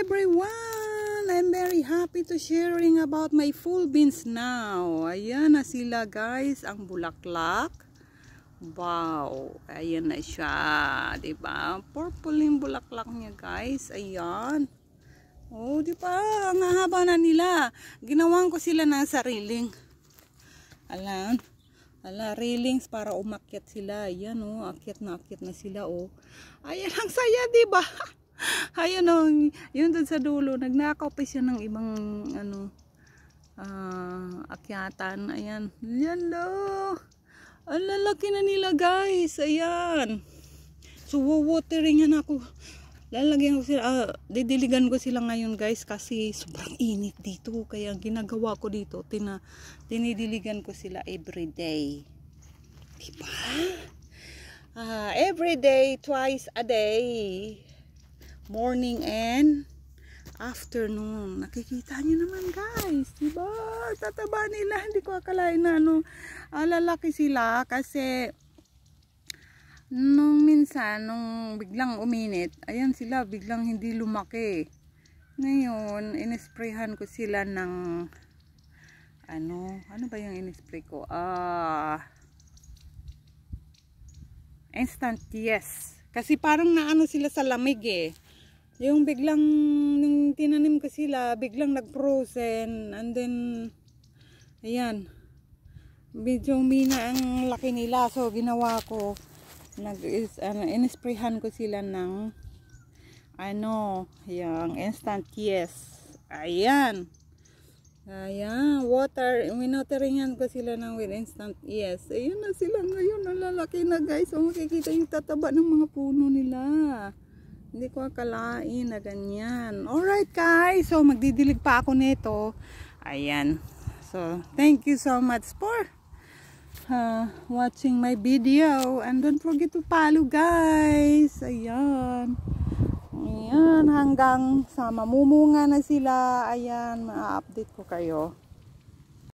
everyone! I'm very happy to sharing about my full beans now. Ayan na sila guys, ang bulaklak. Wow! Ayan na siya. Diba? Purple yung bulaklak niya guys. Ayan. Oh, diba? Ang haba na nila. Ginawan ko sila ng sariling. Alam. Ala, railings para umakyat sila. Ayan oh, akyat na sila oh. Ayan, ang saya, diba? Ayun oh, yun dun sa dulo. Nagnakaw pa siya ng ibang ano, akyatan. Ayan. Ayan lo. Ang lalaki na nila guys. Ayan. So, wateringan ako. Lalagyan ko sila, didiligan ko sila ngayon guys kasi sobrang init dito. Kaya ang ginagawa ko dito, dinidiligan ko sila everyday. Diba? Everyday, twice a day. Morning and afternoon. Nakikita nyo naman guys. Diba? Tataba nila. Hindi ko akalain na lalaki sila kasi nung minsan, nung biglang uminit, ayan sila, biglang hindi lumaki. Ngayon, inisprayhan ko sila ng ano ba yung inispray ko? Instant yes. Kasi parang naano sila sa lamig eh. Yung biglang, nung tinanim ko sila, biglang nag-frozen. And then, ayan. Medyo mina ang laki nila. So, ginawa ko, inisprayhan ko sila ng yung instant yes. Ayan winoteringan ko sila ng with instant yes. Ayun na sila ngayon, nalalaki na guys. So makikita yung tataba ng mga puno nila. Hindi ko akalain na ganyan. Alright guys, so magdidilig pa ako nito. Ayan, so thank you so much for watching my video, and don't forget to follow guys. Ayan, hanggang sa mamumunga na sila. Ayan, ma-update ko kayo.